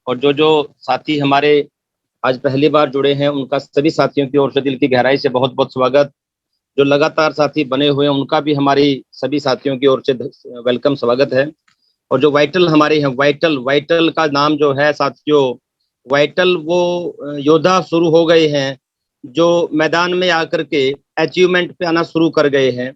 और जो जो साथी हमारे आज पहली बार जुड़े हैं उनका सभी साथियों की ओर से दिल की गहराई से बहुत बहुत स्वागत। जो लगातार साथी बने हुए हैं उनका भी हमारी सभी साथियों की ओर से वेलकम स्वागत है। और जो वाइटल हमारे हैं, वाइटल वाइटल का नाम जो है साथियों, वाइटल वो योद्धा शुरू हो गए हैं जो मैदान में आकर के अचीवमेंट पे आना शुरू कर गए हैं।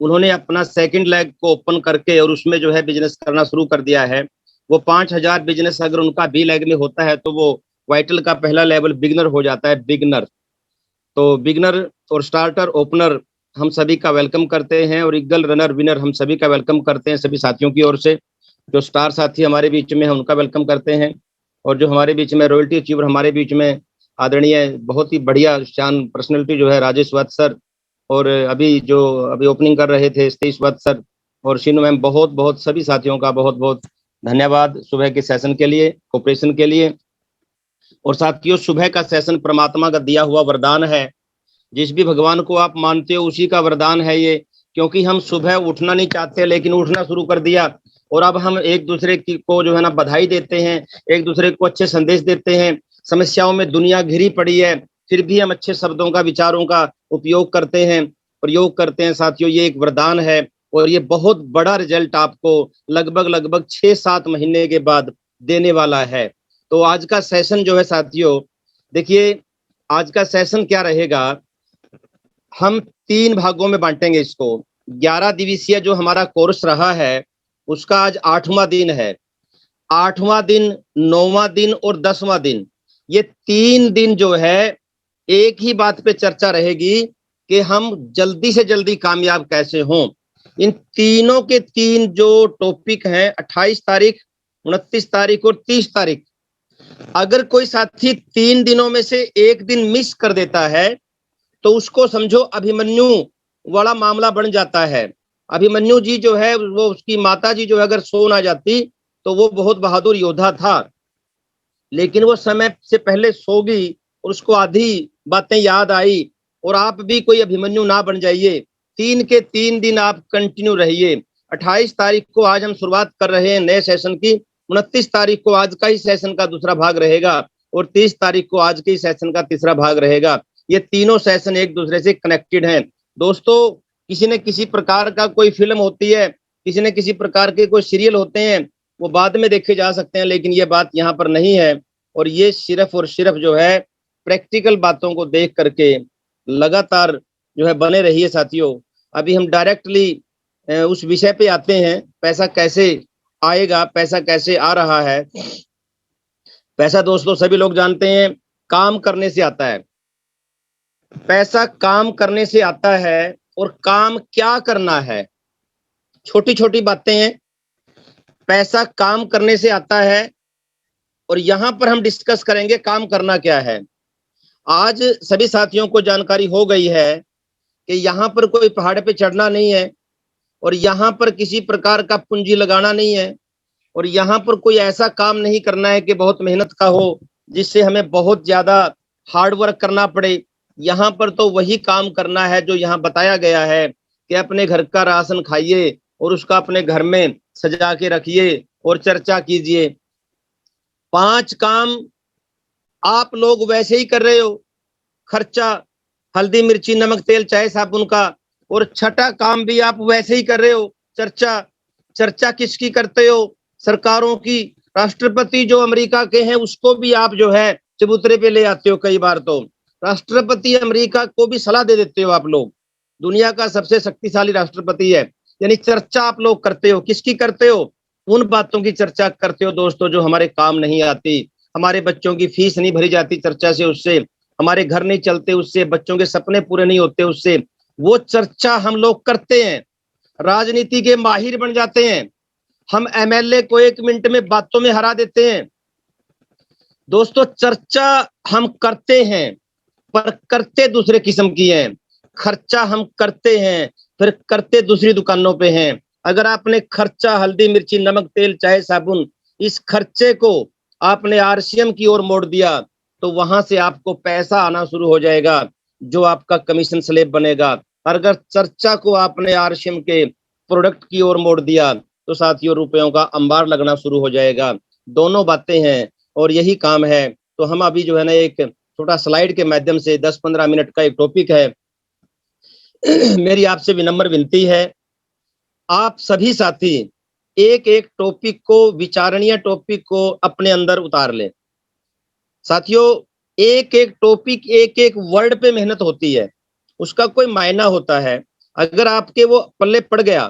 उन्होंने अपना सेकंड लेग को ओपन करके और उसमें जो है बिजनेस करना शुरू कर दिया है। वो 5,000 बिजनेस अगर उनका बी लेग में होता है तो वो वाइटल का पहला लेवल बिगनर हो जाता है, बिगनर। तो बिगनर और स्टार्टर, ओपनर हम सभी का वेलकम करते हैं और ईगल रनर विनर हम सभी का वेलकम करते हैं सभी साथियों की ओर से। जो स्टार साथी हमारे बीच में है उनका वेलकम करते हैं। और जो हमारे बीच में रॉयल्टी अचीवर हमारे बीच में आदरणीय बहुत ही बढ़िया शान पर्सनैलिटी जो है राजेश वत्स सर, और अभी ओपनिंग कर रहे थे सतीश वत्स सर और शीनू मैम, बहुत बहुत सभी साथियों का बहुत बहुत धन्यवाद सुबह के सेशन के लिए, कोऑपरेशन के लिए। और साथियों, सुबह का सेशन परमात्मा का दिया हुआ वरदान है। जिस भी भगवान को आप मानते हो उसी का वरदान है ये, क्योंकि हम सुबह उठना नहीं चाहते लेकिन उठना शुरू कर दिया। और अब हम एक दूसरे की को जो है ना बधाई देते हैं, एक दूसरे को अच्छे संदेश देते हैं। समस्याओं में दुनिया घिरी पड़ी है, फिर भी हम अच्छे शब्दों का, विचारों का उपयोग करते हैं, प्रयोग करते हैं। साथियों, ये एक वरदान है और ये बहुत बड़ा रिजल्ट आपको लगभग लगभग 6-7 महीने के बाद देने वाला है। तो आज का सेशन जो है साथियों, देखिए आज का सेशन क्या रहेगा, हम 3 भागों में बांटेंगे इसको। 11 दिवसीय जो हमारा कोर्स रहा है उसका आज 8वां दिन है। 8वां दिन, 9वां दिन और 10वां दिन, ये 3 दिन जो है एक ही बात पे चर्चा रहेगी कि हम जल्दी से जल्दी कामयाब कैसे हों। इन तीनों के 3 जो टॉपिक हैं, 28 तारीख, 29 तारीख और 30 तारीख, अगर कोई साथी 3 दिनों में से एक दिन मिस कर देता है तो उसको समझो अभिमन्यु वाला मामला बन जाता है। अभिमन्यु जी जो है वो, उसकी माता जी जो है अगर सो ना जाती तो वो बहुत बहादुर योद्धा था, लेकिन वो समय से पहले सो गई और उसको आधी बातें याद आई। और आप भी कोई अभिमन्यु ना बन जाइए, 3 के 3 दिन आप कंटिन्यू रहिए। 28 तारीख को आज हम शुरुआत कर रहे हैं नए सेशन की, 29 तारीख को आज का ही सेशन का दूसरा भाग रहेगा और 30 तारीख को आज के ही सेशन का तीसरा भाग रहेगा। ये तीनों सेशन एक दूसरे से कनेक्टेड हैं। दोस्तों, किसी न किसी प्रकार का कोई फिल्म होती है, किसी न किसी प्रकार के कोई सीरियल होते हैं, वो बाद में देखे जा सकते हैं, लेकिन ये बात यहाँ पर नहीं है। और ये सिर्फ और सिर्फ जो है प्रैक्टिकल बातों को देख करके लगातार जो है बने रहिए साथियों। अभी हम डायरेक्टली उस विषय पे आते हैं, पैसा कैसे आएगा, पैसा कैसे आ रहा है। पैसा दोस्तों सभी लोग जानते हैं काम करने से आता है। पैसा काम करने से आता है और काम क्या करना है, छोटी छोटी बातें हैं। पैसा काम करने से आता है और यहां पर हम डिस्कस करेंगे काम करना क्या है। आज सभी साथियों को जानकारी हो गई है कि यहाँ पर कोई पहाड़ पे चढ़ना नहीं है और यहाँ पर किसी प्रकार का पूंजी लगाना नहीं है और यहाँ पर कोई ऐसा काम नहीं करना है कि बहुत मेहनत का हो, जिससे हमें बहुत ज्यादा हार्ड वर्क करना पड़े। यहाँ पर तो वही काम करना है जो यहाँ बताया गया है कि अपने घर का राशन खाइए और उसका अपने घर में सजा के रखिए और चर्चा कीजिए। 5 काम आप लोग वैसे ही कर रहे हो, खर्चा हल्दी मिर्ची नमक तेल चाय साबुन का, और 6ठा काम भी आप वैसे ही कर रहे हो, चर्चा। चर्चा किसकी करते हो? सरकारों की। राष्ट्रपति जो अमेरिका के हैं उसको भी आप जो है चबूतरे पे ले आते हो। कई बार तो राष्ट्रपति अमेरिका को भी सलाह दे देते हो आप लोग। दुनिया का सबसे शक्तिशाली राष्ट्रपति है। यानी चर्चा आप लोग करते हो, किसकी करते हो? उन बातों की चर्चा करते हो दोस्तों जो हमारे काम नहीं आती। हमारे बच्चों की फीस नहीं भरी जाती चर्चा से, उससे हमारे घर नहीं चलते, उससे बच्चों के सपने पूरे नहीं होते, उससे। वो चर्चा हम लोग करते हैं, राजनीति के माहिर बन जाते हैं। हम एमएलए को 1 मिनट में बातों में हरा देते हैं। दोस्तों, चर्चा हम करते हैं पर करते दूसरे किस्म की है। खर्चा हम करते हैं फिर करते दूसरी दुकानों पे हैं। अगर आपने खर्चा हल्दी मिर्ची नमक तेल चाय साबुन, इस खर्चे को आपने आरसीएम की ओर मोड़ दिया तो वहां से आपको पैसा आना शुरू हो जाएगा, जो आपका कमीशन स्लेब बनेगा। और अगर चर्चा को आपने आरसीएम के प्रोडक्ट की ओर मोड़ दिया तो साथियों रुपयों का अंबार लगना शुरू हो जाएगा। दोनों बातें हैं। और यही काम है। तो हम अभी जो है ना एक छोटा स्लाइड के माध्यम से 10-15 मिनट का एक टॉपिक है। मेरी आपसे विनम्र विनती है, आप सभी साथी एक एक टॉपिक को, विचारणीय टॉपिक को अपने अंदर उतार लें। साथियों, एक एक टॉपिक, एक एक वर्ड पे मेहनत होती है, उसका कोई मायना होता है। अगर आपके वो पल्ले पड़ गया,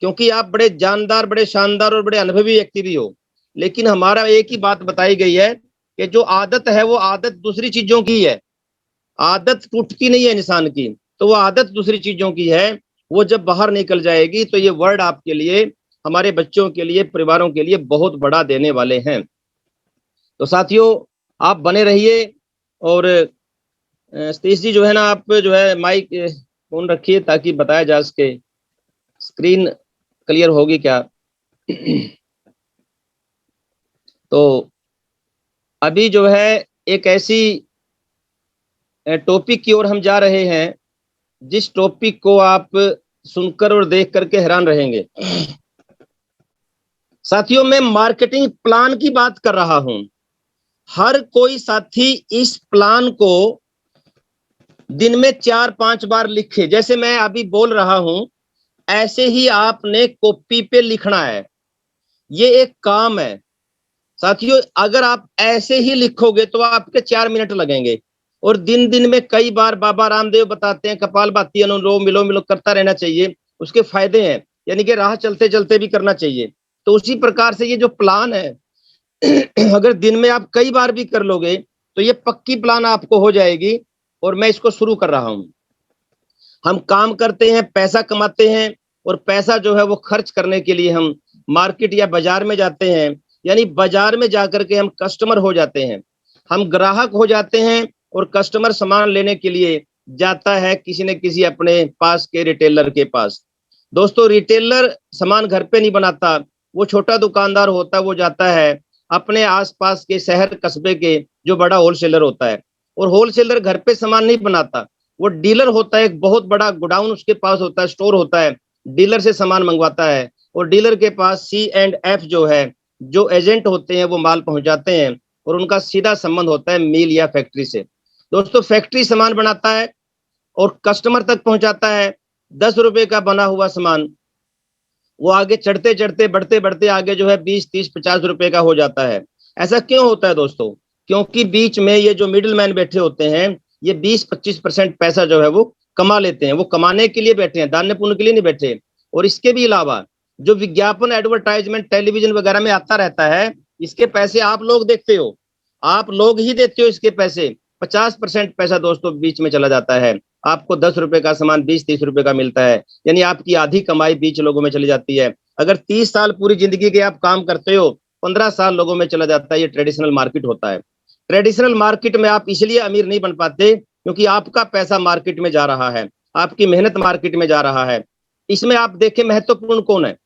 क्योंकि आप बड़े जानदार, बड़े शानदार और बड़े अनुभवी व्यक्ति भी हो, लेकिन हमारा एक ही बात बताई गई है कि जो आदत है वो आदत दूसरी चीजों की है। आदत टूटती नहीं है इंसान की, तो वो आदत दूसरी चीजों की है। वो जब बाहर निकल जाएगी तो ये वर्ड आपके लिए, हमारे बच्चों के लिए, परिवारों के लिए बहुत बड़ा देने वाले हैं। तो साथियों, आप बने रहिए। और सतीश जी जो है ना, आप जो है माइक फोन रखिए ताकि बताया जा सके। स्क्रीन क्लियर होगी क्या? तो अभी जो है एक ऐसी टॉपिक की ओर हम जा रहे हैं जिस टॉपिक को आप सुनकर और देख करके हैरान रहेंगे। साथियों, मैं मार्केटिंग प्लान की बात कर रहा हूं। हर कोई साथी इस प्लान को दिन में 4-5 बार लिखे। जैसे मैं अभी बोल रहा हूं, ऐसे ही आपने कॉपी पे लिखना है। ये एक काम है साथियों। अगर आप ऐसे ही लिखोगे तो आपके 4 मिनट लगेंगे। और दिन दिन में कई बार बाबा रामदेव बताते हैं कपालभाति, अनुलोम विलोम विलोम करता रहना चाहिए। उसके फायदे हैं, यानी कि राह चलते चलते भी करना चाहिए। तो उसी प्रकार से ये जो प्लान है, अगर दिन में आप कई बार भी कर लोगे तो ये पक्की प्लान आपको हो जाएगी। और मैं इसको शुरू कर रहा हूं। हम काम करते हैं, पैसा कमाते हैं, और पैसा जो है वो खर्च करने के लिए हम मार्केट या बाजार में जाते हैं। यानी बाजार में जाकर के हम कस्टमर हो जाते हैं, हम ग्राहक हो जाते हैं। और कस्टमर सामान लेने के लिए जाता है किसी न किसी अपने पास के रिटेलर के पास। दोस्तों, रिटेलर सामान घर पे नहीं बनाता, वो छोटा दुकानदार होता है, वो जाता है अपने आसपास के शहर कस्बे के जो बड़ा होलसेलर होता है। और होलसेलर घर पे सामान नहीं बनाता, वो डीलर होता है, एक बहुत बड़ा गोडाउन उसके पास होता है, स्टोर होता है, डीलर से सामान मंगवाता है। और डीलर के पास C&F जो है, जो एजेंट होते हैं, वो माल पहुंचाते हैं। और उनका सीधा संबंध होता है मिल या फैक्ट्री से। दोस्तों, फैक्ट्री सामान बनाता है और कस्टमर तक पहुंचाता है। 10 रुपए का बना हुआ सामान वो आगे चढ़ते चढ़ते, बढ़ते बढ़ते आगे जो है 20, 30, 50 रुपए का हो जाता है। ऐसा क्यों होता है दोस्तों? क्योंकि बीच में ये जो मिडिल मैन बैठे होते हैं, ये 20-25% पैसा जो है वो कमा लेते हैं। वो कमाने के लिए बैठे हैं, दान पुण्य के लिए नहीं बैठे। और इसके भी अलावा जो विज्ञापन, एडवर्टाइजमेंट टेलीविजन वगैरह में आता रहता है, इसके पैसे आप लोग देखते हो, आप लोग ही देते हो इसके पैसे। 50% पैसा दोस्तों बीच में चला जाता है। आपको 10 रुपए का सामान 20-30 रुपए का मिलता है, यानी आपकी आधी कमाई बीच लोगों में चली जाती है। अगर 30 साल पूरी जिंदगी के आप काम करते हो, 15 साल लोगों में चला जाता है। ये ट्रेडिशनल मार्केट होता है। ट्रेडिशनल मार्केट में आप इसलिए अमीर नहीं बन पाते क्योंकि आपका पैसा मार्केट में जा रहा है, आपकी मेहनत मार्केट में जा रहा है। इसमें आप देखें महत्वपूर्ण कौन है,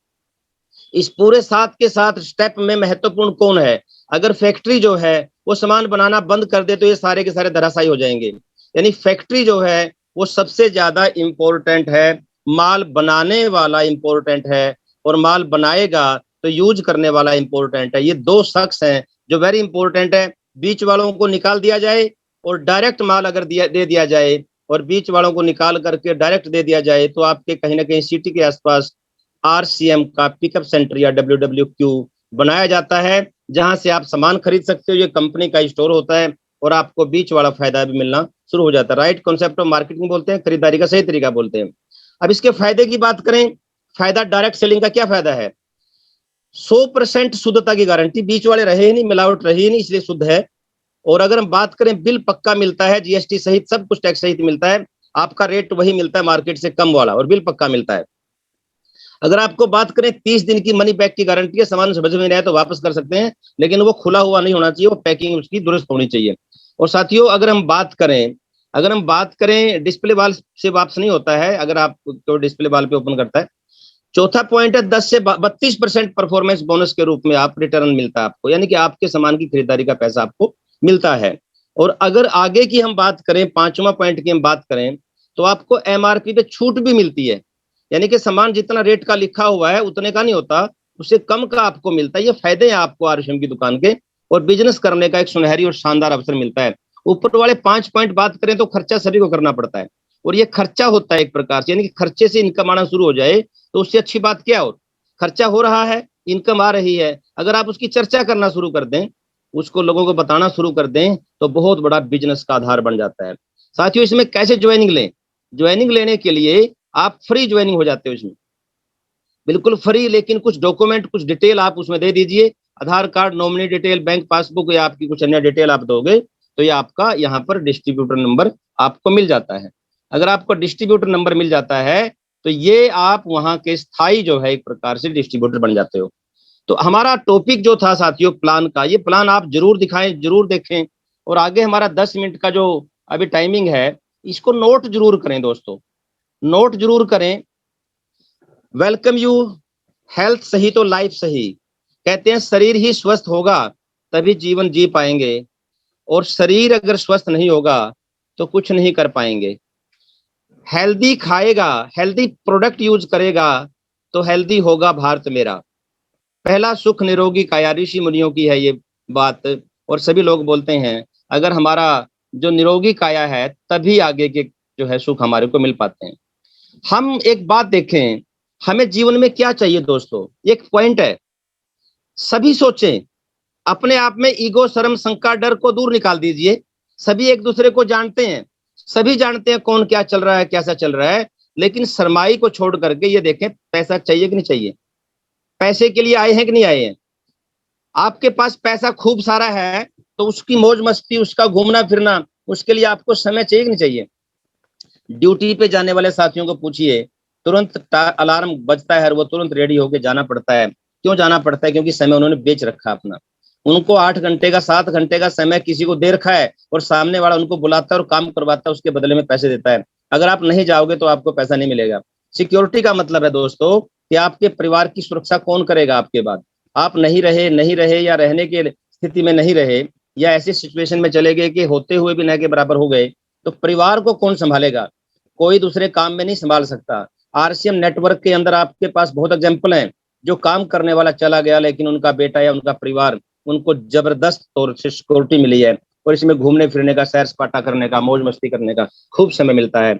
इस पूरे 7 के 7 स्टेप में महत्वपूर्ण कौन है? अगर फैक्ट्री जो है वो सामान बनाना बंद कर दे तो ये सारे के सारे धराशायी हो जाएंगे। यानी फैक्ट्री जो है वो सबसे ज्यादा इंपॉर्टेंट है। माल बनाने वाला इंपॉर्टेंट है, और माल बनाएगा तो यूज करने वाला इंपॉर्टेंट है। ये दो शख्स हैं जो वेरी इंपॉर्टेंट है। बीच वालों को निकाल दिया जाए और डायरेक्ट माल अगर दे दिया जाए, और बीच वालों को निकाल करके डायरेक्ट दे दिया जाए, तो आपके कहीं ना कहीं सिटी के आसपास RCM का पिकअप सेंटर या WWQ बनाया जाता है, जहां से आप सामान खरीद सकते हो। ये कंपनी का स्टोर होता है और आपको बीच वाला फायदा भी मिलना शुरू हो जाता है। राइट कॉन्सेप्ट ऑफ मार्केटिंग बोलते हैं, खरीदारी का सही तरीका बोलते हैं। अब इसके फायदे की बात करें, फायदा डायरेक्ट सेलिंग का क्या फायदा है? 100% शुद्धता की गारंटी, बीच वाले रहे ही नहीं, मिलावट रही ही नहीं, इसलिए शुद्ध है। और अगर हम बात करें, बिल पक्का मिलता है, GST सहित सब कुछ टैक्स सहित मिलता है। आपका रेट वही मिलता है मार्केट से कम वाला, और बिल पक्का मिलता है। अगर आपको बात करें, 30 दिन की मनी बैक की गारंटी है। सामान समझ में नहीं आया तो वापस कर सकते हैं, लेकिन वो खुला हुआ नहीं होना चाहिए, वो पैकिंग उसकी दुरुस्त होनी चाहिए। और साथियों, अगर हम बात करें डिस्प्ले वाल से वापस नहीं होता है, अगर आप तो डिस्प्ले वाल पे ओपन करता है। चौथा पॉइंट है, 10 से 32% परफॉर्मेंस बोनस के रूप में आप रिटर्न मिलता है आपको, यानी कि आपके सामान की खरीदारी का पैसा आपको मिलता है। और अगर आगे की हम बात करें, 5वां पॉइंट की हम बात करें, तो आपको MRP पे छूट भी मिलती है। यानी कि सामान जितना रेट का लिखा हुआ है उतने का नहीं होता, उससे कम का आपको मिलता है। ये फायदे हैं आपको RCM की दुकान के। और बिजनेस करने का एक सुनहरी और शानदार अवसर मिलता है। ऊपर वाले 5 पॉइंट बात करें तो खर्चा सभी को करना पड़ता है, और ये खर्चा होता है एक प्रकार से, यानी कि खर्चे से इनकम आना शुरू हो जाए तो उससे अच्छी बात क्या हो। खर्चा हो रहा है, इनकम आ रही है, अगर आप उसकी चर्चा करना शुरू कर दें, उसको लोगों को बताना शुरू कर दें, तो बहुत बड़ा बिजनेस का आधार बन जाता है। साथियों, इसमें कैसे ज्वाइनिंग लें? ज्वाइनिंग लेने के लिए आप फ्री ज्वाइनिंग हो जाते हो इसमें, बिल्कुल फ्री, लेकिन कुछ डॉक्यूमेंट, कुछ डिटेल आप उसमें दे दीजिए, Aadhaar card, nominee detail, bank passbook या आपकी कुछ अन्य डिटेल आप दोगे तो ये आपका यहाँ पर डिस्ट्रीब्यूटर नंबर आपको मिल जाता है। अगर आपको डिस्ट्रीब्यूटर नंबर मिल जाता है तो ये आप वहां के स्थायी जो है एक प्रकार से डिस्ट्रीब्यूटर बन जाते हो। तो हमारा टॉपिक जो था साथियों प्लान का, ये प्लान आप जरूर दिखाएं, जरूर देखें, और आगे हमारा 10 मिनट का जो अभी टाइमिंग है इसको नोट जरूर करें दोस्तों, नोट जरूर करें। वेलकम यू, हेल्थ सही तो लाइफ सही। कहते हैं शरीर ही स्वस्थ होगा तभी जीवन जी पाएंगे, और शरीर अगर स्वस्थ नहीं होगा तो कुछ नहीं कर पाएंगे। हेल्दी खाएगा, हेल्दी प्रोडक्ट यूज करेगा तो हेल्दी होगा भारत मेरा। पहला सुख निरोगी काया, ऋषि मुनियों की है ये बात, और सभी लोग बोलते हैं अगर हमारा जो निरोगी काया है तभी आगे के जो है सुख हमारे को मिल पाते हैं। हम एक बात देखें, हमें जीवन में क्या चाहिए दोस्तों, एक पॉइंट है, सभी सोचें, अपने आप में ईगो, शर्म, शंका, डर को दूर निकाल दीजिए। सभी एक दूसरे को जानते हैं, सभी जानते हैं कौन क्या चल रहा है, कैसा चल रहा है, लेकिन शर्माई को छोड़ करके ये देखें पैसा चाहिए कि नहीं चाहिए, पैसे के लिए आए हैं कि नहीं आए हैं। आपके पास पैसा खूब सारा है तो उसकी मौज मस्ती, उसका घूमना फिरना, उसके लिए आपको समय चाहिए कि नहीं चाहिए। ड्यूटी पे जाने वाले साथियों को पूछिए, तुरंत अलार्म बजता है और वो तुरंत रेडी होके जाना पड़ता है। क्यों जाना पड़ता है? क्योंकि समय उन्होंने बेच रखा अपना। उनको 8 घंटे का, 7 घंटे का समय किसी को दे रखा है, और सामने वाला उनको बुलाता है और काम करवाता है, उसके बदले में पैसे देता है। अगर आप नहीं जाओगे तो आपको पैसा नहीं मिलेगा। सिक्योरिटी का मतलब है दोस्तों कि आपके परिवार की सुरक्षा कौन करेगा आपके बाद। आप नहीं रहे या रहने की स्थिति में नहीं रहे, या ऐसी सिचुएशन में चले गए कि होते हुए भी न के बराबर हो गए, तो परिवार को कौन संभालेगा? कोई दूसरे काम में नहीं संभाल सकता। आरसीएम नेटवर्क के अंदर आपके पास बहुत एग्जाम्पल हैं, जो काम करने वाला चला गया लेकिन उनका बेटा या उनका परिवार, उनको जबरदस्त तौर से सिक्योरिटी मिली है, और इसमें घूमने फिरने का, सैर सपाटा करने का, मौज मस्ती करने का खूब समय मिलता है।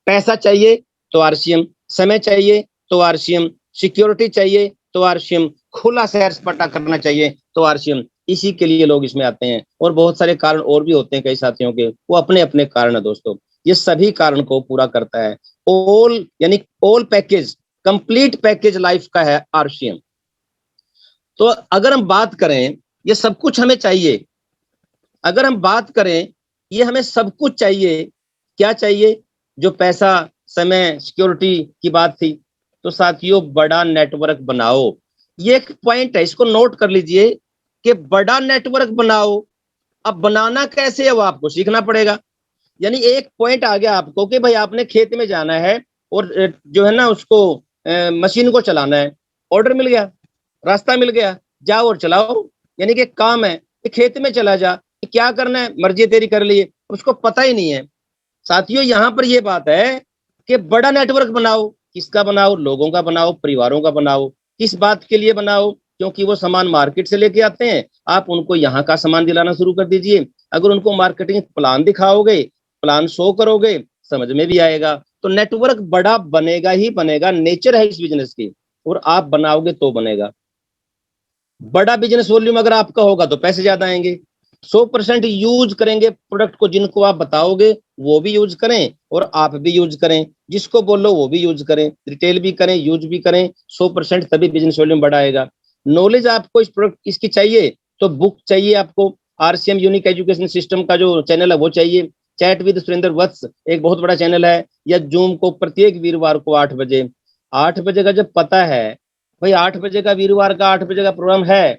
पैसा चाहिए तो आरसीएम, समय चाहिए तो आरसीएम, सिक्योरिटी चाहिए तो आरसीएम, खुला सैर सपाटा करना चाहिए तो आरसीएम। इसी के लिए लोग इसमें आते हैं, और बहुत सारे कारण और भी होते हैं कई साथियों के, वो अपने अपने कारण है दोस्तों। ये सभी कारण को पूरा करता है ऑल, यानी all package, complete package life का है आरसीएम। तो अगर हम बात करें ये सब कुछ हमें चाहिए, अगर हम बात करें ये हमें सब कुछ चाहिए, क्या चाहिए? जो पैसा, समय, सिक्योरिटी की बात थी, तो साथियों बड़ा नेटवर्क बनाओ। ये एक पॉइंट है, इसको नोट कर लीजिए कि बड़ा नेटवर्क बनाओ। अब बनाना कैसे है वो आपको सीखना पड़ेगा। यानी एक पॉइंट आ गया आपको कि भाई आपने खेत में जाना है और जो है ना उसको मशीन को चलाना है, ऑर्डर मिल गया, रास्ता मिल गया, जाओ और चलाओ, यानी कि काम है कि खेत में चला जा, क्या करना है मर्जी तेरी कर लिए, उसको पता ही नहीं है। साथियों यहाँ पर ये बात है कि बड़ा नेटवर्क बनाओ। किसका बनाओ? लोगों का बनाओ, परिवारों का बनाओ। किस बात के लिए बनाओ? क्योंकि वो सामान मार्केट से लेके आते हैं, आप उनको यहाँ का सामान दिलाना शुरू कर दीजिए। अगर उनको मार्केटिंग प्लान दिखाओगे, प्लान शो करोगे, समझ में भी आएगा, तो नेटवर्क बड़ा बनेगा ही बनेगा, नेचर है इस बिजनेस की, और आप बनाओगे तो बनेगा। बड़ा बिजनेस वॉल्यूम अगर आपका होगा तो पैसे ज्यादा आएंगे। 100% यूज करेंगे प्रोडक्ट को, जिनको आप बताओगे वो भी यूज करें और आप भी यूज करें, जिसको बोलो वो भी यूज करें, रिटेल भी करें, यूज भी करें 100%, तभी बिजनेस वॉल्यूम बढ़ाएगा। नॉलेज आपको इस प्रोडक्ट इसकी चाहिए तो बुक चाहिए आपको, आरसीएम यूनिक एजुकेशन सिस्टम का जो चैनल है वो चाहिए, चैट विद सुरेंद्र वत्स एक बहुत बड़ा चैनल है, या जूम को प्रत्येक वीरवार को 8 बजे, 8 बजे का जब पता है भाई, 8 बजे का वीरवार का 8 बजे का प्रोग्राम है,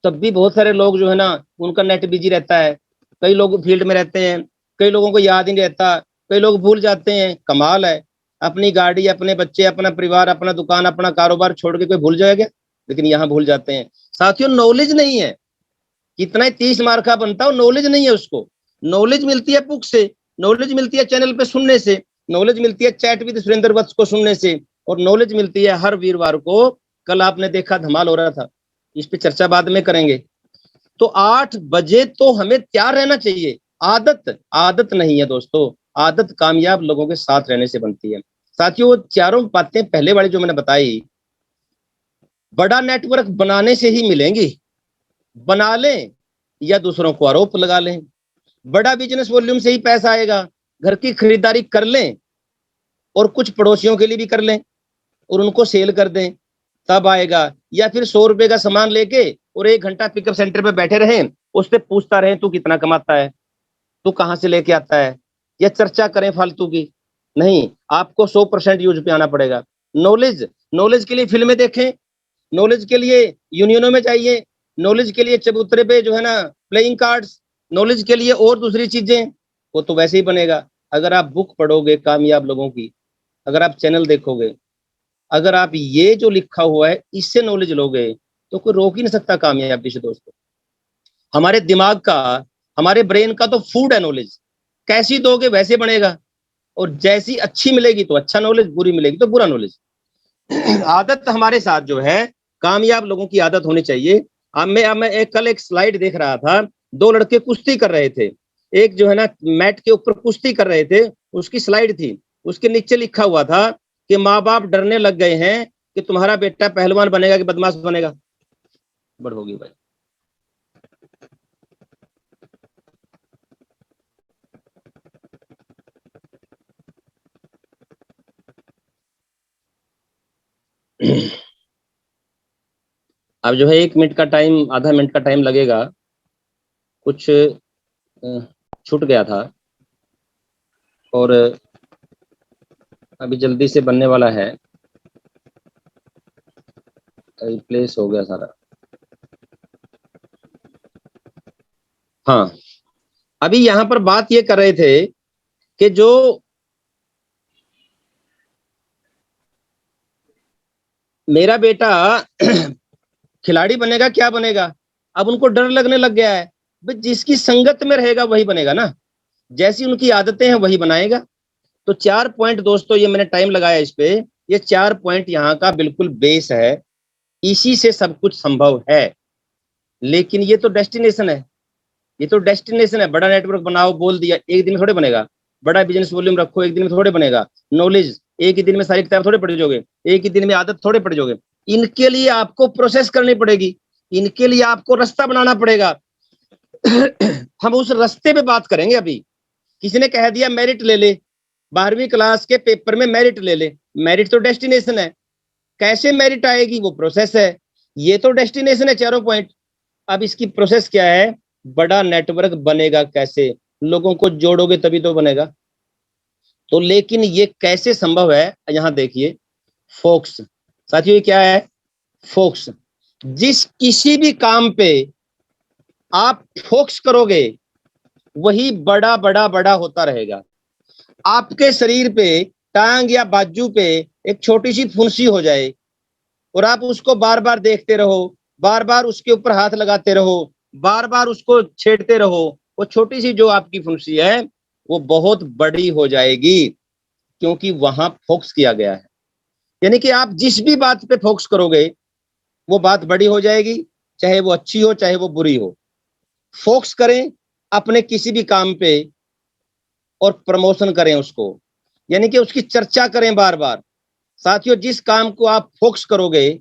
तब भी बहुत सारे लोग जो है ना उनका नेट बिजी रहता है, कई लोग फील्ड में रहते हैं, कई लोगों को याद ही नहीं रहता, कई लोग भूल जाते हैं। कमाल है, अपनी गाड़ी, अपने बच्चे, अपना परिवार, अपना दुकान, अपना कारोबार छोड़ के कोई भूल जाएगा? लेकिन यहाँ भूल जाते हैं। साथियों नॉलेज नहीं है, कितना ही 30 मार्क का बनता हो, नॉलेज नहीं है उसको। नॉलेज मिलती है बुक से, नॉलेज मिलती है चैनल पे सुनने से, नॉलेज मिलती है चैट विद सुरेंद्र वत्स को सुनने से, और नॉलेज मिलती है हर वीरवार को। कल आपने देखा धमाल हो रहा था, इस पे चर्चा बाद में करेंगे। तो 8 बजे तो हमें तैयार रहना चाहिए। आदत आदत नहीं है दोस्तों, आदत कामयाब लोगों के साथ रहने से बनती है। साथियों, वो चारों बातें पहले वाली जो मैंने बताई, बड़ा नेटवर्क बनाने से ही मिलेंगी। बना लें या दूसरों को आरोप लगा लें। बड़ा बिजनेस वॉल्यूम से ही पैसा आएगा। घर की खरीदारी कर लें और कुछ पड़ोसियों के लिए भी कर लें और उनको सेल कर दें, तब आएगा। या फिर 100 रुपए का सामान लेके और 1 घंटा पिकअप सेंटर पे बैठे रहें, उससे पूछता रहे तू कितना कमाता है, तू कहाँ से लेके आता है, या चर्चा करें फालतू की। नहीं, आपको 100% यूज पे आना पड़ेगा। नॉलेज नॉलेज के लिए फिल्में देखें, नॉलेज के लिए यूनियनों में जाइए, नॉलेज के लिए चबूतरे पे जो है ना प्लेइंग कार्ड्स, नॉलेज के लिए और दूसरी चीजें, वो तो वैसे ही बनेगा। अगर आप बुक पढ़ोगे कामयाब लोगों की, अगर आप चैनल देखोगे, अगर आप ये जो लिखा हुआ है इससे नॉलेज लोगे, तो कोई रोक ही नहीं सकता कामयाबी से दोस्तों। हमारे दिमाग का, हमारे ब्रेन का तो फूड है नॉलेज। कैसी दोगे वैसे बनेगा, और जैसी अच्छी मिलेगी तो अच्छा नॉलेज, बुरी मिलेगी तो बुरा नॉलेज। आदत हमारे साथ जो है, कामयाब लोगों की आदत होनी चाहिए। अब मैं कल एक स्लाइड देख रहा था, 2 लड़के कुश्ती कर रहे थे। एक जो है ना मैट के ऊपर कुश्ती कर रहे थे, उसकी स्लाइड थी, उसके नीचे लिखा हुआ था कि माँ बाप डरने लग गए हैं कि तुम्हारा बेटा पहलवान बनेगा कि बदमाश बनेगा। बड़ होगी भाई। अब जो है 1 मिनट का टाइम, आधा मिनट का टाइम लगेगा। कुछ छूट गया था और अभी जल्दी से बनने वाला है, रिप्लेस हो गया सारा। हाँ, अभी यहाँ पर बात ये कर रहे थे कि जो मेरा बेटा खिलाड़ी बनेगा क्या बनेगा, अब उनको डर लगने लग गया है। भाई जिसकी संगत में रहेगा वही बनेगा ना, जैसी उनकी आदतें हैं वही बनाएगा। तो 4 पॉइंट दोस्तों, ये मैंने टाइम लगाया इस पे, ये 4 पॉइंट यहाँ का बिल्कुल बेस है, इसी से सब कुछ संभव है। लेकिन ये तो डेस्टिनेशन है, ये तो डेस्टिनेशन है। बड़ा नेटवर्क बनाओ बोल दिया, एक दिन में थोड़े बनेगा। बड़ा बिजनेस वॉल्यूम रखो, एक दिन में थोड़े बनेगा। नॉलेज एक ही दिन में सारी किताब थोड़े पढ़ जाओगे, एक ही दिन में आदत थोड़े पढ़ जाओगे। इनके लिए आपको प्रोसेस करनी पड़ेगी, इनके लिए आपको रास्ता बनाना पड़ेगा। हम उस रास्ते पे बात करेंगे अभी। किसी ने कह दिया मेरिट ले ले, 12वीं क्लास के पेपर में मेरिट ले ले। मेरिट तो डेस्टिनेशन है, कैसे मेरिट आएगी वो प्रोसेस है। ये तो डेस्टिनेशन है 4 पॉइंट। अब इसकी प्रोसेस क्या है, बड़ा नेटवर्क बनेगा कैसे, लोगों को जोड़ोगे तभी तो बनेगा। तो लेकिन ये कैसे संभव है, यहां देखिए, फोकस। साथियों ये क्या है, फोकस। जिस किसी भी काम पे आप फोकस करोगे वही बड़ा बड़ा बड़ा होता रहेगा। आपके शरीर पे, टांग या बाजू पे एक छोटी सी फुंसी हो जाए और आप उसको बार बार देखते रहो, बार बार उसके ऊपर हाथ लगाते रहो, बार बार उसको छेड़ते रहो, वो छोटी सी जो आपकी फुंसी है वो बहुत बड़ी हो जाएगी, क्योंकि वहां फोकस किया गया है। यानी कि आप जिस भी बात पे फोकस करोगे वो बात बड़ी हो जाएगी, चाहे वो अच्छी हो चाहे वो बुरी हो। फोकस करें अपने किसी भी काम पे और प्रमोशन करें उसको, यानी कि उसकी चर्चा करें बार बार। साथियों, जिस काम को आप फोकस करोगे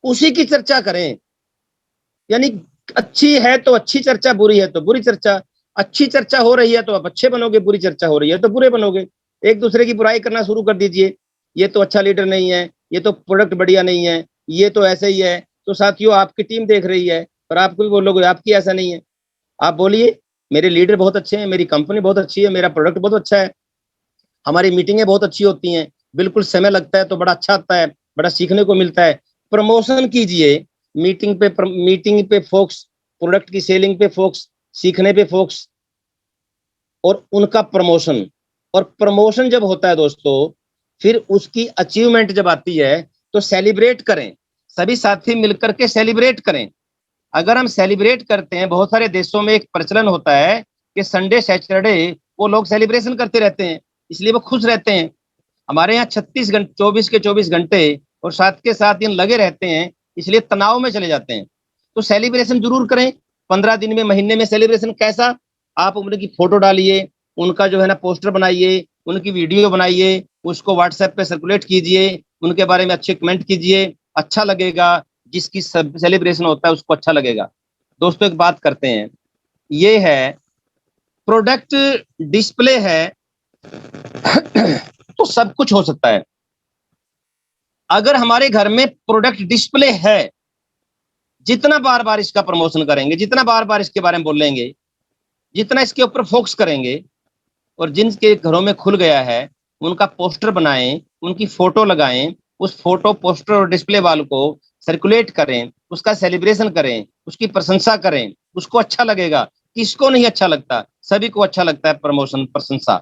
उसी की चर्चा करें। यानी अच्छी है तो अच्छी चर्चा, बुरी है तो बुरी चर्चा। अच्छी चर्चा हो रही है तो आप अच्छे बनोगे, बुरी चर्चा हो रही है तो बुरे बनोगे। एक दूसरे की बुराई करना शुरू कर दीजिए, ये तो अच्छा लीडर नहीं है, ये तो प्रोडक्ट बढ़िया नहीं है, ये तो ऐसे ही है। तो साथियों, आपकी टीम देख रही है और आपको भी बोलोगे आपकी ऐसा नहीं है। आप बोलिए मेरे लीडर बहुत अच्छे हैं, मेरी कंपनी बहुत अच्छी है, मेरा प्रोडक्ट बहुत अच्छा है, हमारी मीटिंगें बहुत अच्छी होती हैं, बिल्कुल समय लगता है तो बड़ा अच्छा आता है, बड़ा सीखने को मिलता है। प्रमोशन कीजिए, मीटिंग पे फोकस, प्रोडक्ट की सेलिंग पे फोकस, सीखने पे फोकस, और उनका प्रमोशन। और प्रमोशन जब होता है दोस्तों, फिर उसकी अचीवमेंट जब आती है तो सेलिब्रेट करें, सभी साथी मिलकर के सेलिब्रेट करें। अगर हम सेलिब्रेट करते हैं, बहुत सारे देशों में एक प्रचलन होता है कि संडे सैटरडे वो लोग सेलिब्रेशन करते रहते हैं, इसलिए वो खुश रहते हैं। हमारे यहाँ 36 घंटे, 24 के 24 घंटे और साथ के साथ दिन लगे रहते हैं, इसलिए तनाव में चले जाते हैं। तो सेलिब्रेशन जरूर करें, 15 दिन में, महीने में सेलिब्रेशन कैसा, आप उनकी फोटो डालिए, उनका जो है ना पोस्टर बनाइए, उनकी वीडियो बनाइए, उसको व्हाट्सएप पे सर्कुलेट कीजिए, उनके बारे में अच्छे कमेंट कीजिए, अच्छा लगेगा। जिसकी सेलिब्रेशन होता है उसको अच्छा लगेगा। दोस्तों एक बात करते हैं, ये है प्रोडक्ट डिस्प्ले है तो सब कुछ हो सकता है। अगर हमारे घर में प्रोडक्ट डिस्प्ले है, जितना बार बार इसका प्रमोशन करेंगे, जितना बार बार इसके बारे में बोलेंगे, जितना इसके ऊपर फोकस करेंगे, और जिनके घरों में खुल गया है उनका पोस्टर बनाएं, उनकी फोटो लगाएं, उस फोटो पोस्टर और डिस्प्ले वाल को सर्कुलेट करें, उसका सेलिब्रेशन करें, उसकी प्रशंसा करें, उसको अच्छा लगेगा। किसको नहीं अच्छा लगता, सभी को अच्छा लगता है प्रमोशन, प्रशंसा।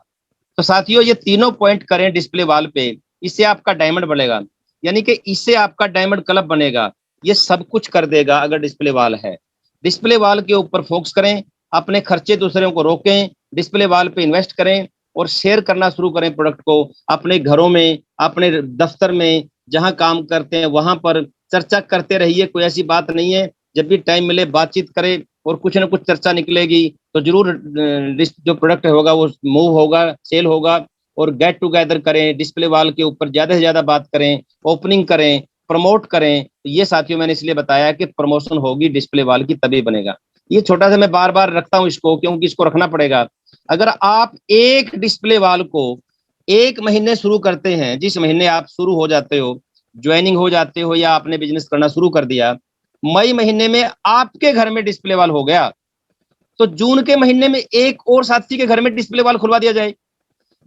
तो साथियों ये तीनों पॉइंट करें डिस्प्ले वाल पे, इससे आपका डायमंड बढ़ेगा, यानी कि इससे आपका डायमंड क्लब बनेगा। ये सब कुछ कर देगा अगर डिस्प्ले वाल है। डिस्प्ले वाल के ऊपर फोकस करें, अपने खर्चे दूसरों को रोकें, डिस्प्ले वाल पे इन्वेस्ट करें और शेयर करना शुरू करें प्रोडक्ट को। अपने घरों में, अपने दफ्तर में, जहां काम करते हैं वहां पर चर्चा करते रहिए। कोई ऐसी बात नहीं है, जब भी टाइम मिले बातचीत करें और कुछ ना कुछ चर्चा निकलेगी तो जरूर जो प्रोडक्ट होगा वो मूव होगा, सेल होगा। और गेट टुगेदर करें, डिस्प्ले वाल के ऊपर ज्यादा से ज्यादा बात करें, ओपनिंग करें, प्रमोट करें। ये साथियों मैंने इसलिए बताया कि प्रमोशन होगी डिस्प्ले वाल की तभी बनेगा। ये छोटा सा मैं बार बार रखता हूं इसको, क्योंकि इसको रखना पड़ेगा। अगर आप एक डिस्प्ले वाल को एक महीने शुरू करते हैं, जिस महीने आप शुरू हो जाते हो, ज्वाइनिंग हो जाते हो या आपने बिजनेस करना शुरू कर दिया, मई महीने में आपके घर में डिस्प्ले वाल हो गया, तो जून के महीने में एक और साथी के घर में डिस्प्ले वाल खुलवा दिया जाए।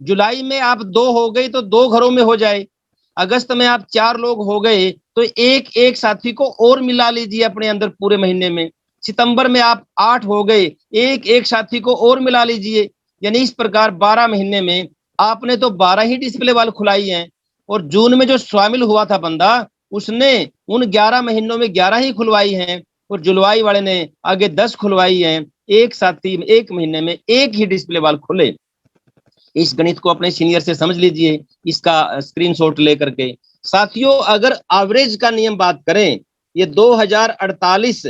जुलाई में आप 2 हो गए तो 2 घरों में हो जाए। अगस्त में आप 4 लोग हो गए तो एक एक साथी को और मिला लीजिए अपने अंदर पूरे महीने में। सितंबर में आप 8 हो गए, एक एक साथी को और मिला लीजिए। यानी इस प्रकार 12 महीने में आपने तो 12 ही डिस्प्ले वाल खुलाई हैं। और जून में जो शामिल हुआ था बंदा, उसने उन 11 महीनों में 11 ही खुलवाई हैं, और जुलाई वाले ने आगे 10 खुलवाई हैं। एक साथी एक महीने में एक ही डिस्प्ले वाल खुले। इस गणित को अपने सीनियर से समझ लीजिए, इसका स्क्रीनशॉट लेकर के। साथियों अगर एवरेज का नियम बात करें, ये 2048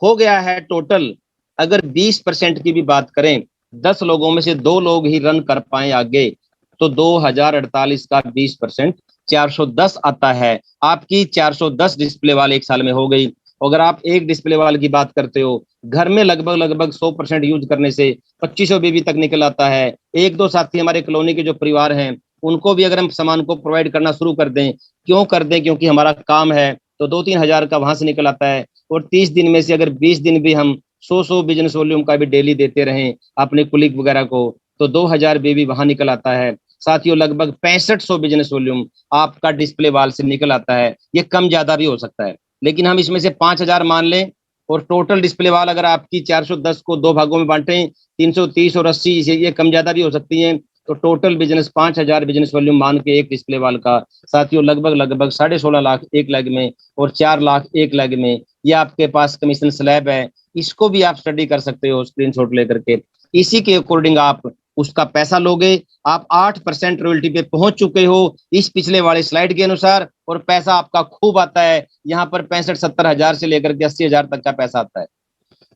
हो गया है टोटल। अगर 20% की भी बात करें, 10 लोगों में से 2 लोग ही रन कर पाए आगे, तो 2048 का 20% 410 आता है। आपकी 410 डिस्प्ले वाले एक साल में हो गई। अगर आप एक डिस्प्ले वाले की बात करते हो, घर में लगभग 100% यूज करने से 2500 बीबी तक निकल आता है। एक दो साथी हमारे कॉलोनी के जो परिवार हैं, उनको भी अगर हम सामान को प्रोवाइड करना शुरू कर दें, क्यों कर दें, क्योंकि हमारा काम है, तो 2-3 हजार का वहां से निकल आता है। और 30 दिन में से अगर 20 दिन भी हम 100 बिजनेस वॉल्यूम का भी डेली देते रहें अपने कुलीग वगैरह को, तो 2000 बेबी वहां निकल आता है। साथियों लगभग 6500 बिजनेस वॉल्यूम आपका डिस्प्ले वाल से निकल आता है। ये कम ज्यादा भी हो सकता है, लेकिन हम इसमें से 5000 मान लें, और टोटल डिस्प्ले वाल अगर आपकी 410 को 2 भागों में बांटे, 330 और 80, ये कम ज्यादा भी हो सकती है। तो टोटल बिजनेस 5000 बिजनेस वॉल्यूम मान के एक डिस्प्ले वाल का साथियों लगभग 16.5 लाख एक लेग में और 4 लाख एक लेग में। ये आपके पास कमीशन स्लैब है, इसको भी आप स्टडी कर सकते हो स्क्रीनशॉट लेकर के। इसी के अकॉर्डिंग आप उसका पैसा लोगे। आप 8% रॉयल्टी पे पहुंच चुके हो इस पिछले वाले स्लाइड के अनुसार, और पैसा आपका खूब आता है। यहाँ पर 65-70 हजार से लेकर के 80 हजार तक का पैसा आता है।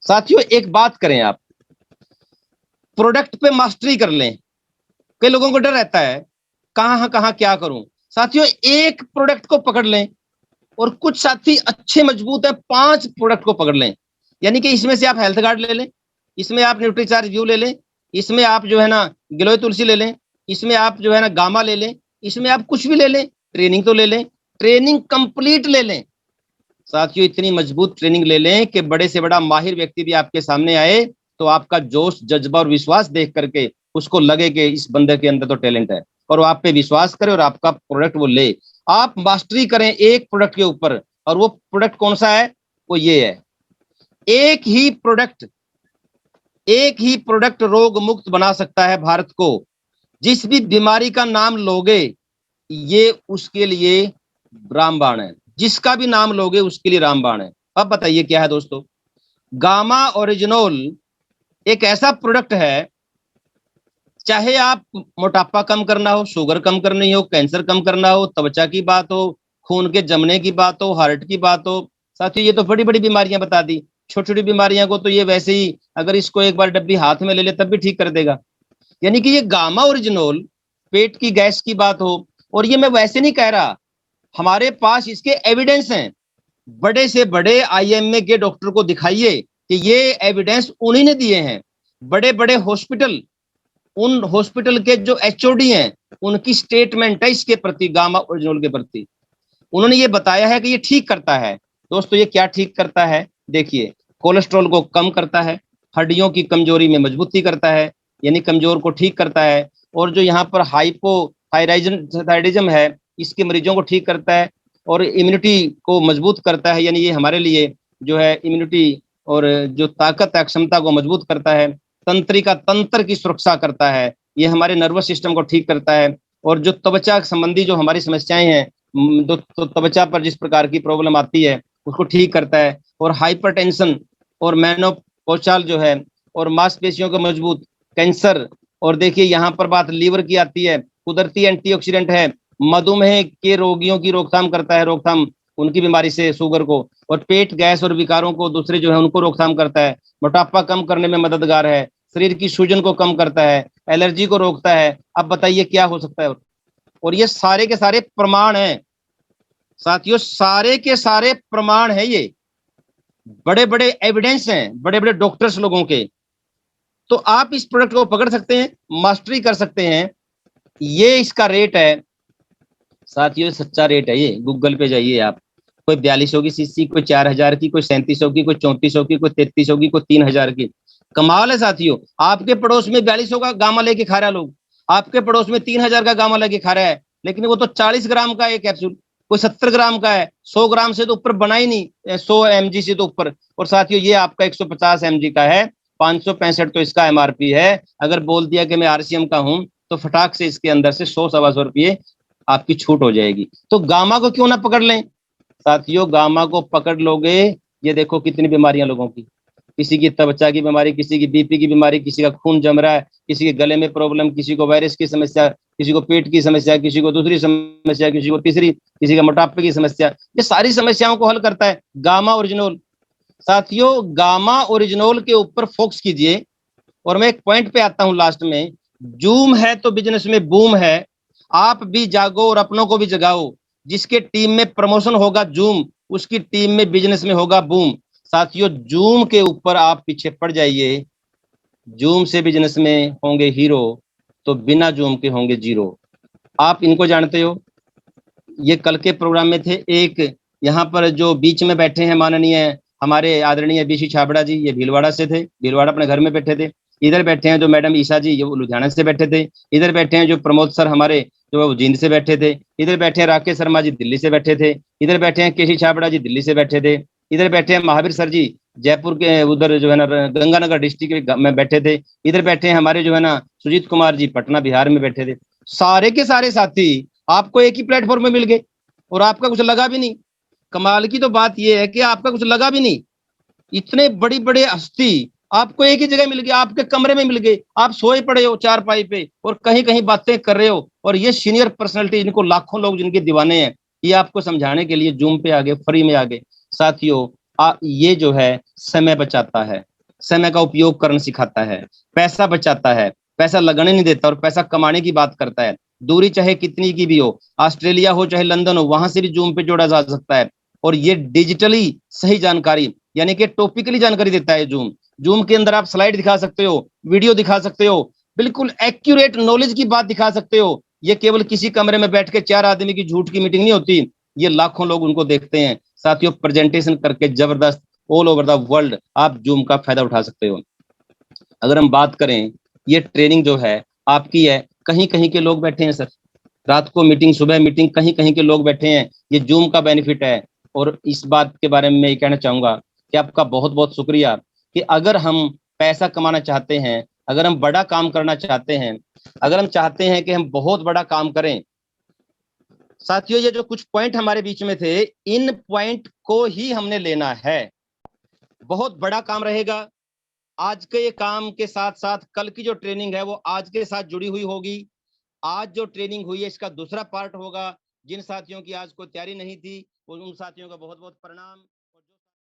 साथियों एक बात करें, आप प्रोडक्ट पे मास्टरी कर लें। कई लोगों को डर रहता है कहां कहां क्या करूं। साथियों एक प्रोडक्ट को पकड़ लें, और कुछ साथी अच्छे मजबूत है 5 प्रोडक्ट को पकड़ लें। यानी कि इसमें से आप हेल्थ गार्ड ले लें, इसमें आप न्यूट्रीचार्ज व्यू ले लें, इसमें आप जो है ना गिलोय तुलसी ले लें, इसमें आप जो है ना गामा ले लें, इसमें आप कुछ भी ले लें, ट्रेनिंग तो ले लें, ट्रेनिंग कंप्लीट ले लें। साथियों इतनी मजबूत ट्रेनिंग ले लें कि बड़े से बड़ा माहिर व्यक्ति भी आपके सामने आए तो आपका जोश, जज्बा और विश्वास देख करके उसको लगे कि इस बंदे के अंदर तो टैलेंट है, और वो आप पे विश्वास करे और आपका प्रोडक्ट वो ले। आप मास्टरी करें एक प्रोडक्ट के ऊपर, और वो प्रोडक्ट कौन सा है, वो ये है। एक ही प्रोडक्ट रोग मुक्त बना सकता है भारत को। जिस भी बीमारी का नाम लोगे ये उसके लिए रामबाण है, जिसका भी नाम लोगे उसके लिए रामबाण है। अब बताइए क्या है दोस्तों। गामा ओरिजिनोल एक ऐसा प्रोडक्ट है, चाहे आप मोटापा कम करना हो, शुगर कम करनी हो, कैंसर कम करना हो, त्वचा की बात हो, खून के जमने की बात हो, हार्ट की बात हो। साथियों ये तो बड़ी बड़ी बीमारियां बता दी। छोटी छोटी बीमारियां को तो ये वैसे ही अगर इसको एक बार डब्बी हाथ में ले ले तब भी ठीक कर देगा। यानी कि ये गामा ओरिजिनोल पेट की गैस की बात हो, और ये मैं वैसे नहीं कह रहा, हमारे पास इसके एविडेंस हैं। बड़े से बड़े आईएमए के डॉक्टर को दिखाइए कि ये एविडेंस उन्हीं ने दिए हैं। बड़े बड़े हॉस्पिटल, उन हॉस्पिटल के जो एचओडी हैं, उनकी स्टेटमेंट है इसके प्रति, गामा ओरिजिनोल के प्रति। उन्होंने ये बताया है कि ये ठीक करता है। दोस्तों ये क्या ठीक करता है, देखिए, कोलेस्ट्रॉल को कम करता है, हड्डियों की कमजोरी में मजबूती करता है, यानी कमजोर को ठीक करता है, और जो यहाँ पर हाइपोथायराइडिज्म है इसके मरीजों को ठीक करता है, और इम्यूनिटी को मजबूत करता है, यानी ये हमारे लिए जो है इम्यूनिटी और जो ताकत है, क्षमता को मजबूत करता है, तंत्रिका तंत्र की सुरक्षा करता है, ये हमारे नर्वस सिस्टम को ठीक करता है, और जो त्वचा संबंधी जो हमारी समस्याएं हैं, तो त्वचा पर जिस प्रकार की प्रॉब्लम आती है उसको ठीक करता है, और हाइपरटेंशन और मेनोपॉजल जो है, और मांसपेशियों को मजबूत, कैंसर, और देखिए यहाँ पर बात लीवर की आती है, कुदरती एंटीऑक्सीडेंट है, मधुमेह के रोगियों की रोकथाम करता है, रोकथाम उनकी बीमारी से, शुगर को, और पेट गैस और विकारों को दूसरे जो है उनको रोकथाम करता है, मोटापा कम करने में मददगार है, शरीर की सूजन को कम करता है, एलर्जी को रोकता है। अब बताइए क्या हो सकता है। और ये सारे के सारे प्रमाण हैं साथियों, सारे के सारे प्रमाण है, ये बड़े बड़े एविडेंस हैं बड़े बड़े डॉक्टर्स लोगों के। तो आप इस प्रोडक्ट को पकड़ सकते हैं, मास्टरी कर सकते हैं। ये इसका रेट है साथियों, सच्चा रेट है ये, गूगल पे जाइए आप, कोई 4200 की सीसी, कोई 4000 की, कोई 3700 की, कोई 3400 की, कोई 3300 की, कोई 3000 की। कमाल है साथियों, आपके पड़ोस में 4200 का गामा लेके खा रहा है लोग, आपके पड़ोस में 3000 का गामा लेके खा रहा है, लेकिन वो तो 40 ग्राम का एक कैप्सूल, कोई 70 ग्राम का है, 100 ग्राम से तो ऊपर बना ही नहीं, 100 mg से तो ऊपर। और साथियों ये आपका 150 mg का है, 565 तो इसका एमआरपी है। अगर बोल दिया कि मैं आरसीएम का हूं तो फटाक से इसके अंदर से 100-125 रुपये आपकी छूट हो जाएगी। तो गामा को क्यों ना पकड़ लें साथियों, गामा को पकड़ लोगे, ये देखो कितनी बीमारियां लोगों की, किसी की त्वचा की बीमारी, किसी की बीपी की बीमारी, किसी का खून जम रहा है, किसी के गले में प्रॉब्लम, किसी को वायरस की समस्या, किसी को पेट की समस्या, किसी को दूसरी समस्या, किसी को तीसरी, किसी का मोटापे की समस्या, ये सारी समस्याओं को हल करता है गामा ओरिजिनोल। साथियों गामा ओरिजिनोल के ऊपर फोकस कीजिए, और मैं एक पॉइंट पे आता हूं लास्ट में, जूम है तो बिजनेस में बूम है। आप भी जागो और अपनों को भी जगाओ, जिसके टीम में प्रमोशन होगा जूम, उसकी टीम में बिजनेस में होगा बूम। साथियों जूम के ऊपर आप पीछे पड़ जाइए, जूम से बिजनेस में होंगे हीरो, तो बिना जूम के होंगे जीरो। आप इनको जानते हो, ये कल के प्रोग्राम में थे। एक यहाँ पर जो बीच में बैठे हैं माननीय हमारे आदरणीय बीसी छाबड़ा जी, ये भीलवाड़ा से थे, भीलवाड़ा अपने घर में बैठे थे। इधर बैठे हैं जो मैडम ईशा जी, ये लुधियाना से बैठे थे। इधर बैठे हैं जो प्रमोद सर हमारे, जो जींद से बैठे थे। इधर बैठे हैं राकेश शर्मा जी, दिल्ली से बैठे थे। इधर बैठे हैं केसी छाबड़ा जी, दिल्ली से बैठे थे। इधर बैठे हैं महावीर सर जी, जयपुर के उधर जो है ना गंगानगर डिस्ट्रिक्ट में बैठे थे। इधर बैठे हैं हमारे जो है ना सुजीत कुमार जी, पटना बिहार में बैठे थे। सारे के सारे साथी आपको एक ही प्लेटफॉर्म में मिल गए, और आपका कुछ लगा भी नहीं। कमाल की तो बात यह है कि आपका कुछ लगा भी नहीं, इतने बड़ी बड़े हस्ती आपको एक ही जगह मिल गई, आपके कमरे में मिल गए, आप सोए पड़े हो चारपाई पे और कहीं कहीं बातें कर रहे हो। और ये सीनियर पर्सनालिटी, इनको लाखों लोग जिनके दीवाने हैं, ये आपको समझाने के लिए जूम पे आगे, फ्री में आगे। साथियों ये जो है समय बचाता है, समय का उपयोग करना सिखाता है, पैसा बचाता है, पैसा लगाने नहीं देता, और पैसा कमाने की बात करता है। दूरी चाहे कितनी की भी हो, ऑस्ट्रेलिया हो चाहे लंदन हो, वहां से भी जूम पे जोड़ा जा सकता है। और ये डिजिटली सही जानकारी, यानी कि टॉपिकली जानकारी देता है जूम। जूम के अंदर आप स्लाइड दिखा सकते हो, वीडियो दिखा सकते हो, बिल्कुल एक्यूरेट नॉलेज की बात दिखा सकते हो। ये केवल किसी कमरे में बैठ के 4 आदमी की झूठ की मीटिंग नहीं होती, ये लाखों लोग उनको देखते हैं। साथियों प्रेजेंटेशन करके जबरदस्त ऑल ओवर द वर्ल्ड आप जूम का फायदा उठा सकते हो। अगर हम बात करें, ये ट्रेनिंग जो है आपकी है, कहीं कहीं के लोग बैठे हैं सर, रात को मीटिंग, सुबह मीटिंग, कहीं कहीं के लोग बैठे हैं, ये जूम का बेनिफिट है। और इस बात के बारे में मैं ये कहना चाहूंगा कि आपका बहुत बहुत शुक्रिया, कि अगर हम पैसा कमाना चाहते हैं, अगर हम बड़ा काम करना चाहते हैं, अगर हम चाहते हैं कि हम बहुत बड़ा काम करें, साथियों ये जो कुछ पॉइंट हमारे बीच में थे, इन पॉइंट को ही हमने लेना है। बहुत बड़ा काम रहेगा। आज के ये काम के साथ साथ कल की जो ट्रेनिंग है वो आज के साथ जुड़ी हुई होगी। आज जो ट्रेनिंग हुई है इसका दूसरा पार्ट होगा। जिन साथियों की आज को तैयारी नहीं थी, उन साथियों का बहुत बहुत प्रणाम।